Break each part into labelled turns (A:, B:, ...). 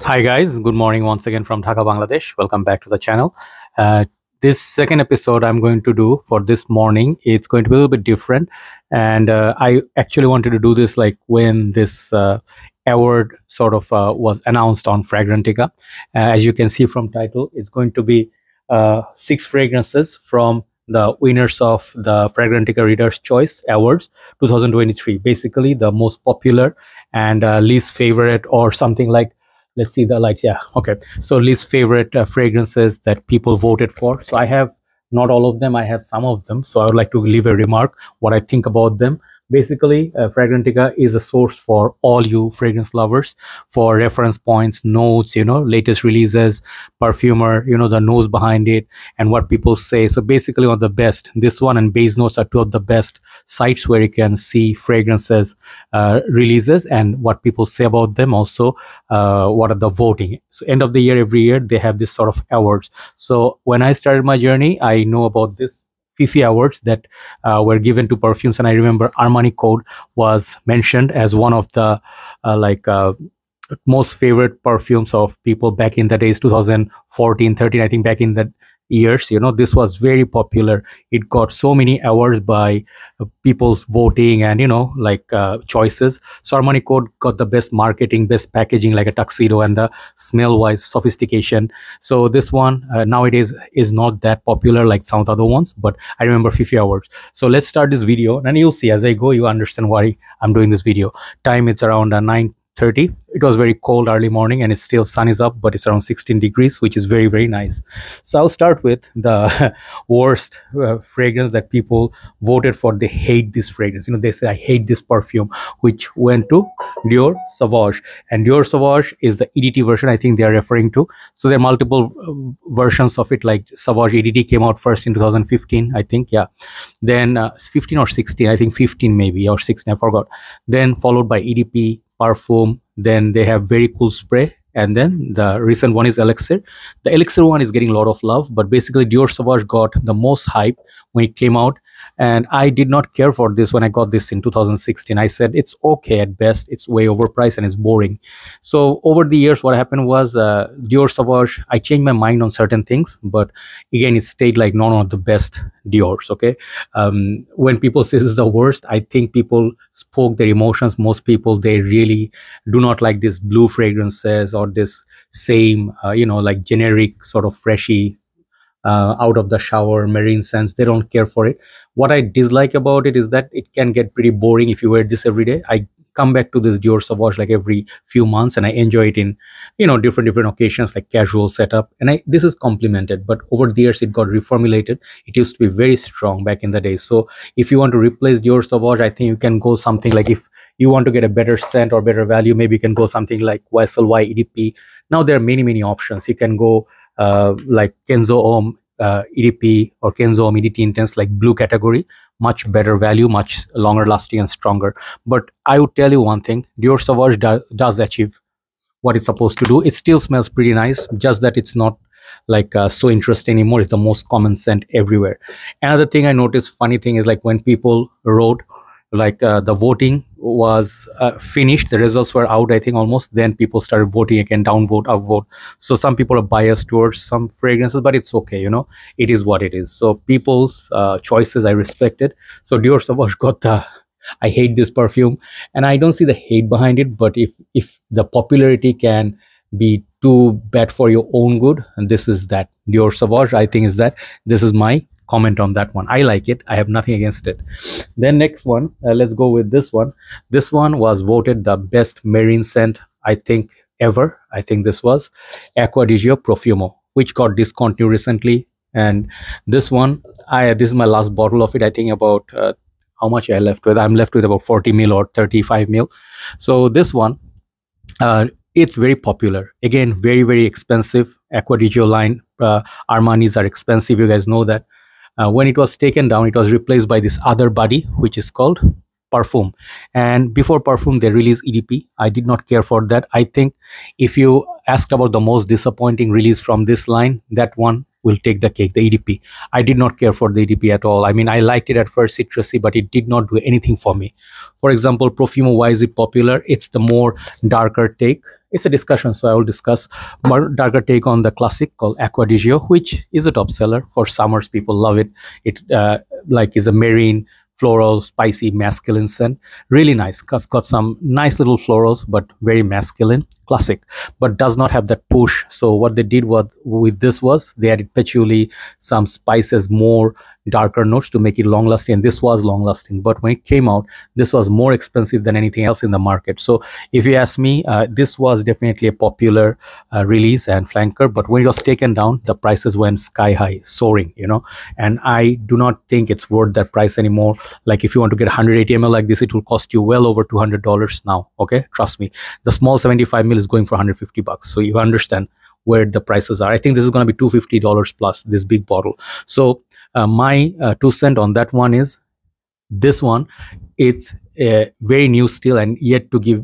A: Hi guys, good morning once again from Dhaka, Bangladesh. Welcome back to the channel. Uh, this second episode I'm going to do for this morning, it's going to be a little bit different. And I actually wanted to do this like when this award sort of was announced on Fragrantica. As you can see from title, it's going to be 6 fragrances from the winners of the Fragrantica Readers Choice Awards 2023. Basically the most popular and least favorite or something like, let's see the lights. Yeah, okay. So least favorite fragrances that people voted for. So I have not all of them, I have some of them, so I would like to leave a remark what I think about them. Basically, Fragrantica is a source for all you fragrance lovers for reference points, notes, latest releases, perfumer, the nose behind it, and what people say. So basically, one of the best. This one and Base Notes are two of the best sites where you can see fragrances releases and what people say about them. Also, what are the voting. So end of the year, every year they have this sort of awards. So when I started my journey, I know about this Fifi awards that were given to perfumes, and I remember Armani Code was mentioned as one of the most favorite perfumes of people back in the days, 2014 13, I think. Back in the years, this was very popular. It got so many awards by people's voting and choices. So Armani Code got the best marketing, best packaging, like a tuxedo, and the smell wise sophistication. So this one nowadays is not that popular like some of the other ones, but I remember Fifi awards. So let's start this video and you'll see as I go, you understand why I'm doing this video. Time, it's around 9:30. It was very cold early morning and it's still sun is up, but it's around 16 degrees, which is very, very nice. So I'll start with the worst fragrance that people voted for. They hate this fragrance. They say, I hate this perfume, which went to Dior Sauvage. And Dior Sauvage is the EDT version I think they are referring to. So there are multiple versions of it, like Sauvage EDT came out first in 2015, I think. Yeah. Then 15 or 16, I think 15 maybe, or 16, I forgot. Then followed by EDP, Perfume, then they have Very Cool Spray, and then the recent one is Elixir. The Elixir one is getting a lot of love, but basically Dior Sauvage got the most hype when it came out, and I did not care for this when I got this in 2016. I said it's okay at best, it's way overpriced and it's boring. So over the years what happened was Dior Sauvage, I changed my mind on certain things, but again it stayed like none of the best Dior's. Okay, when people say this is the worst, I think people spoke their emotions. Most people, they really do not like this blue fragrances or this same like generic sort of freshy out of the shower marine scents. They don't care for it. What I dislike about it is that it can get pretty boring if you wear this every day. I come back to this Dior Sauvage like every few months and I enjoy it in different occasions, like casual setup, and this is complemented. But over the years it got reformulated. It used to be very strong back in the day. So if you want to replace Dior Sauvage, I think you can go something like, if you want to get a better scent or better value, maybe you can go something like YSL EDP. Now there are many options. You can go like Kenzo Homme EDP or Kenzo Homme EDT Intense, like blue category, much better value, much longer lasting and stronger. But I would tell you one thing, Dior Sauvage does achieve what it's supposed to do. It still smells pretty nice, just that it's not like so interesting anymore. It's the most common scent everywhere. Another thing I noticed, funny thing is, like when people wrote, like the voting was finished, the results were out, I think almost, then people started voting again, downvote, upvote. So some people are biased towards some fragrances, but it's okay, it is what it is. So people's choices I respected. So Dior Sauvage got the I hate this perfume, and I don't see the hate behind it, but if the popularity can be too bad for your own good, and this is that. Dior Sauvage, I think, is that. This is my comment on that one. I like it, I have nothing against it. Then next one, let's go with this one. This one was voted the best marine scent, I think, ever. I think this was Acqua Profumo, which got discontinued recently. And this one, this is my last bottle of it. I think about how much I left with. I'm left with about 40 ml or 35 ml. So this one, it's very popular. Again, very expensive. Acqua line, Armanis are expensive, you guys know that. When it was taken down, it was replaced by this other body, which is called Perfume. And before Perfume, they released EDP. I did not care for that. I think if you asked about the most disappointing release from this line, that one will take the cake, the EDP. I did not care for the EDP at all. I mean, I liked it at first, citrusy, but it did not do anything for me. For example, Profumo, why is it popular? It's the more darker take. It's a discussion, so I will discuss more darker take on the classic called Acqua, which is a top seller for summers. People love it. It like is a marine, floral, spicy, masculine scent. Really nice. It's got some nice little florals, but very masculine, classic, but does not have that push. So what they did with this was they added patchouli, some spices, more darker notes to make it long lasting, and this was long lasting. But when it came out, this was more expensive than anything else in the market. So if you ask me, this was definitely a popular release and flanker, but when it was taken down, the prices went sky high, soaring, you know, and I do not think it's worth that price anymore. Like if you want to get 180 ml like this, it will cost you well over $200 now. Okay, trust me. The small 75 ml is going for 150 bucks. So you understand where the prices are. I think this is going to be $250 plus, this big bottle. So my 2 cents on that one is this one. It's very new still and yet to give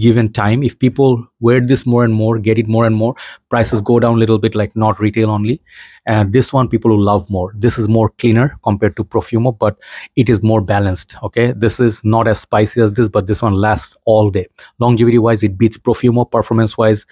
A: given time. If people wear this more and more, get it more and more, prices go down a little bit, like not retail only. And this one people will love more. This is more cleaner compared to Profumo, but it is more balanced. Okay, this is not as spicy as this, but this one lasts all day. Longevity wise, it beats Profumo. Performance wise,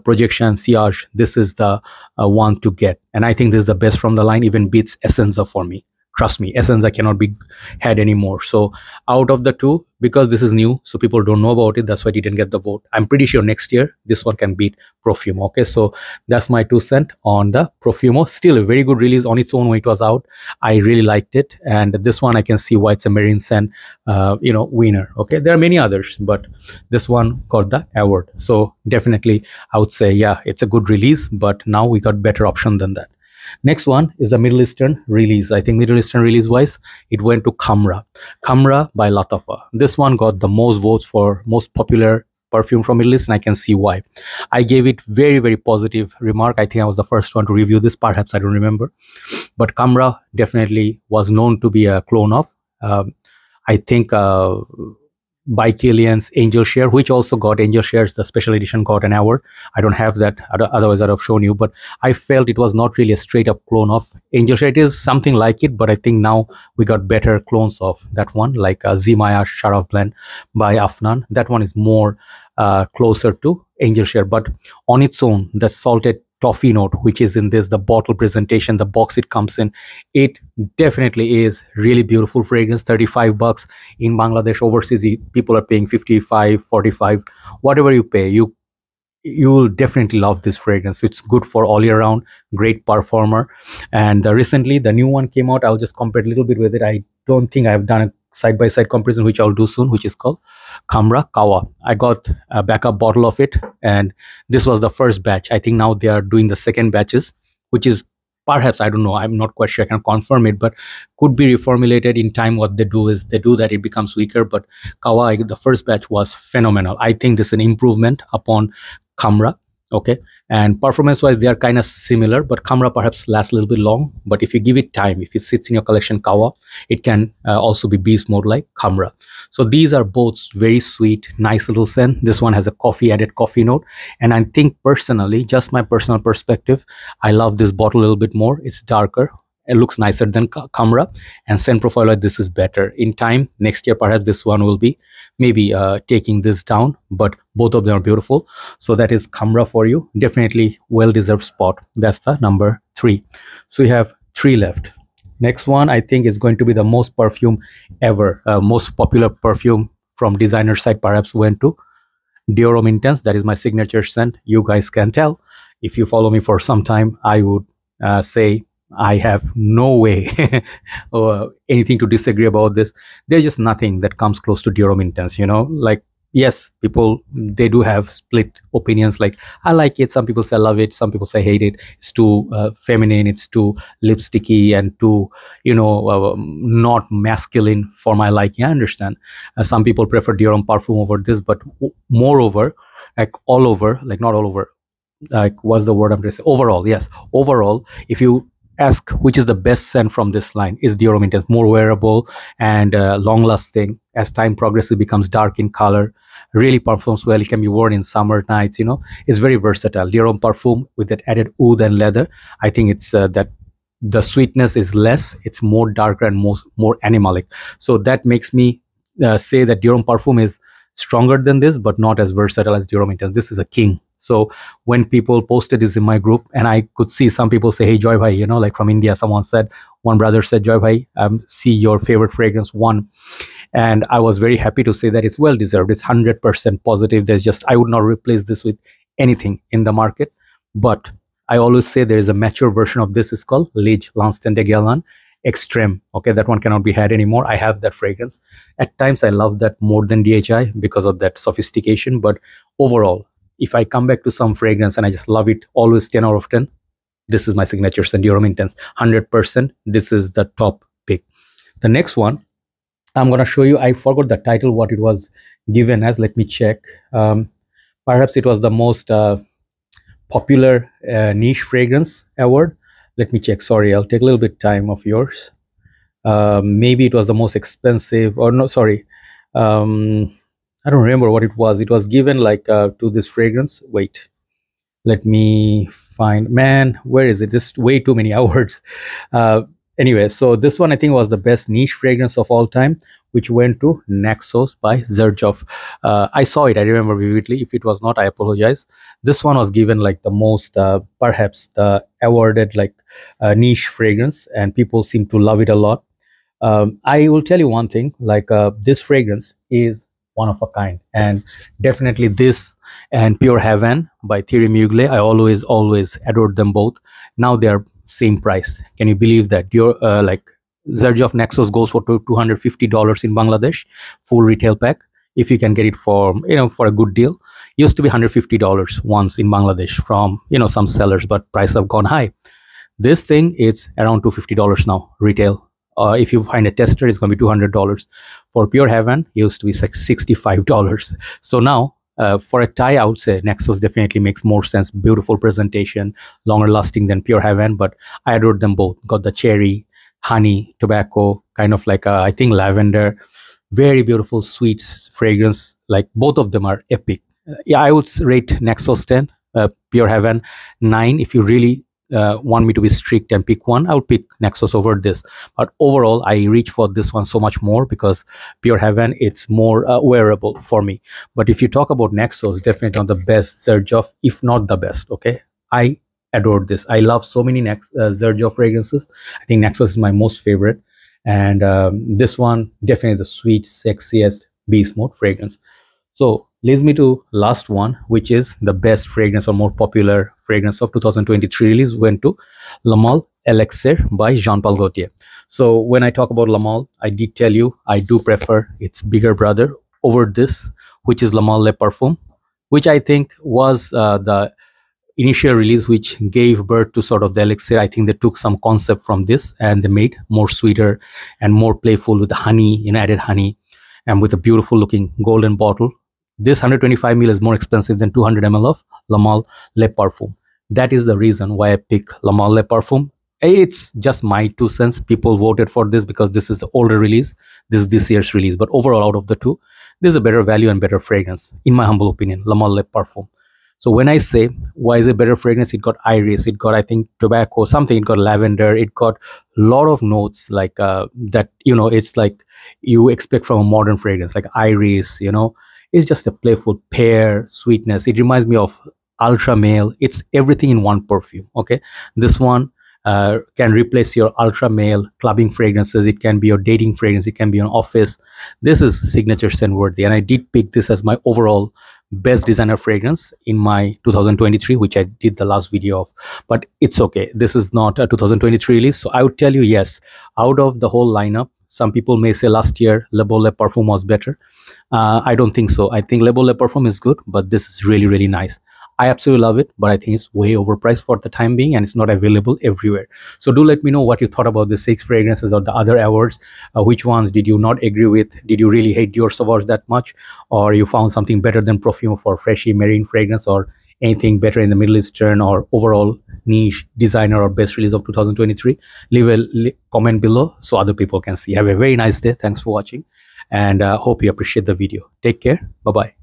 A: projection, sillage, this is the one to get, and I think this is the best from the line. Even beats Essenza for me. Trust me, Essenza cannot be had anymore. So out of the two, because this is new, so people don't know about it, that's why it didn't get the vote. I'm pretty sure next year this one can beat Profumo. Okay, so that's my 2 cents on the Profumo. Still a very good release on its own when it was out. I really liked it, and this one I can see why it's a marine scent, you know, winner. Okay, there are many others, but this one got the award. So definitely I would say, yeah, it's a good release, but now we got better option than that. Next one is the Middle Eastern release. I think Middle Eastern release wise, it went to Khamrah. Khamrah by Lattafa. This one got the most votes for most popular perfume from Middle East, and I can see why. I gave it very, very positive remark. I think I was the first one to review this, perhaps, I don't remember. But Khamrah definitely was known to be a clone of, I think, by Killian's Angel Share, which also got Angel Shares, the special edition got an award. I don't have that, otherwise I'd have shown you, but I felt it was not really a straight up clone of Angel Share. It is something like it, but I think now we got better clones of that one, like Zimaya Sharaf blend by Afnan. That one is more closer to Angel Share, but on its own, the salted toffee note, which is in this, the bottle presentation, the box it comes in, it definitely is really beautiful fragrance. 35 bucks in Bangladesh. Overseas people are paying 55, 45, whatever you pay, you will definitely love this fragrance. It's good for all year round, great performer. And recently the new one came out. I'll just compare a little bit with it. I don't think I've done a side-by-side comparison, which I'll do soon, which is called Khamrah Kawa. I got a backup bottle of it, and this was the first batch. I think now they are doing the second batches, which is perhaps, I don't know, I'm not quite sure, I can confirm it, but could be reformulated in time. What they do is they do that, it becomes weaker. But Kawa, the first batch was phenomenal. I think this is an improvement upon Khamrah. Okay, and performance wise they are kind of similar, but Khamrah perhaps lasts a little bit long. But if you give it time, if it sits in your collection, Kawa, it can also be beast mode like Khamrah. So these are both very sweet, nice little scent. This one has a added coffee note, and I think personally, just my personal perspective, I love this bottle a little bit more. It's darker, it looks nicer than Khamrah, and scent profile like this is better. In time, next year perhaps this one will be maybe taking this down, but both of them are beautiful. So that is Khamrah for you. Definitely well-deserved spot. That's the number 3. So you have 3 left. Next one I think is going to be the most perfume ever. Most popular perfume from designer side perhaps went to Dior Homme Intense. That is my signature scent. You guys can tell. If you follow me for some time, I would say I have no way or anything to disagree about this. There's just nothing that comes close to Dior Homme Intense, you know. Like, yes, people, they do have split opinions. Like, I like it, some people say I love it, some people say hate it. It's too feminine, it's too lipsticky and too, you know, not masculine for my liking. I understand. Some people prefer Dior Homme Parfum over this, but moreover, like all over, like not all over, like what's the word I'm trying to say, overall, yes, overall, if you ask which is the best scent from this line, is Dior Homme Intense more wearable and long lasting. As time progresses, it becomes dark in color, really performs well. It can be worn in summer nights, you know. It's very versatile. Dior Homme Parfum with that added oud and leather, I think it's that the sweetness is less, it's more darker and more animalic. So that makes me say that Dior Homme Parfum is stronger than this, but not as versatile as Dior Homme Intense. This is a king. So when people posted this in my group, and I could see some people say, hey, Joy Bhai, you know, like from India, someone said, one brother said, Joy Bhai, see your favorite fragrance won. And I was very happy to say that it's well deserved. It's 100% positive. There's just, I would not replace this with anything in the market. But I always say there is a mature version of this. It's called Liege Lanston de Guerlain Extreme. Okay, that one cannot be had anymore. I have that fragrance. At times, I love that more than DHI because of that sophistication. But overall, if I come back to some fragrance and I just love it, always 10 out of 10, this is my signature scent, Dior Homme Intense. 100%, this is the top pick. The next one, I'm going to show you, I forgot the title, what it was given as. Let me check. Perhaps it was the most popular niche fragrance award. Let me check. Sorry, I'll take a little bit time of yours. Maybe it was the most expensive, or no, sorry. I don't remember what it was. It was given like to this fragrance. Wait, let me find. Man, where is it? Just way too many awards. Anyway, so this one I think was the best niche fragrance of all time, which went to Naxos by Xerjoff. I saw it. I remember vividly. If it was not, I apologize. This one was given like the most, perhaps the awarded like niche fragrance, and people seem to love it a lot. I will tell you one thing, like this fragrance is one of a kind, and definitely this and Pure Heaven by Thierry Mugler, I always adored them both. Now they are same price. Can you believe that? Your like Xerjoff Naxos goes for $250 in Bangladesh, full retail pack. If you can get it for, you know, for a good deal. Used to be $150 once in Bangladesh from, you know, some sellers, but prices have gone high. This thing is around $250 now retail. If you find a tester, it's going to be $200. For Pure Heaven, it used to be like $65. So now, for a tie, I would say Naxos definitely makes more sense. Beautiful presentation, longer lasting than Pure Heaven, but I adored them both. Got the cherry, honey, tobacco, kind of like I think lavender. Very beautiful, sweet fragrance. Like both of them are epic. Yeah, I would rate Naxos 10, Pure Heaven 9. If you really want me to be strict and pick one, I would pick Naxos over this. But overall, I reach for this one so much more because Pure Heaven, it's more wearable for me. But if you talk about Naxos, definitely not the best Xerjoff, if not the best. Okay, I adored this. I love so many Xerjoff fragrances. I think Naxos is my most favorite, and this one definitely the sweet, sexiest beast mode fragrance. So leads me to last one, which is the best fragrance or more popular fragrance of 2023 release, went to Le Male Elixir by Jean-Paul Gaultier. So when I talk about Le Male, I did tell you I do prefer its bigger brother over this, which is Le Male Le Parfum, which I think was the initial release which gave birth to sort of the elixir. I think they took some concept from this and they made more sweeter and more playful with the honey, you know, added honey, and with a beautiful looking golden bottle. This 125 ml is more expensive than 200 ml of Le Male Le Parfum. That is the reason why I pick Le Male Le Parfum. It's just my 2 cents. People voted for this because this is the older release. This is this year's release. But overall, out of the two, this is a better value and better fragrance, in my humble opinion, Le Male Le Parfum. So when I say, why is it better fragrance? It got iris, it got, I think, tobacco, something, it got lavender, it got a lot of notes like that, you know, it's like you expect from a modern fragrance, like iris, you know. It's just a playful pear sweetness. It reminds me of ultra male. It's everything in one perfume. Okay, this one can replace your ultra male clubbing fragrances. It can be your dating fragrance. It can be an office. This is signature scent worthy, and I did pick this as my overall best designer fragrance in my 2023, which I did the last video of. But it's okay. This is not a 2023 release, so I would tell you, yes, out of the whole lineup, some people may say last year Le Beau Le Parfum was better. I don't think so. I think Le Beau Le Parfum is good, but this is really, really nice. I absolutely love it, but I think it's way overpriced for the time being, and it's not available everywhere. So do let me know what you thought about the 6 fragrances or the other awards. Which ones did you not agree with? Did you really hate Dior Sauvage that much? Or you found something better than Profumo for freshy marine fragrance, or anything better in the Middle Eastern or overall niche designer or best release of 2023? Leave a comment below so other people can see. Have a very nice day. Thanks for watching, and hope you appreciate the video. Take care. Bye bye.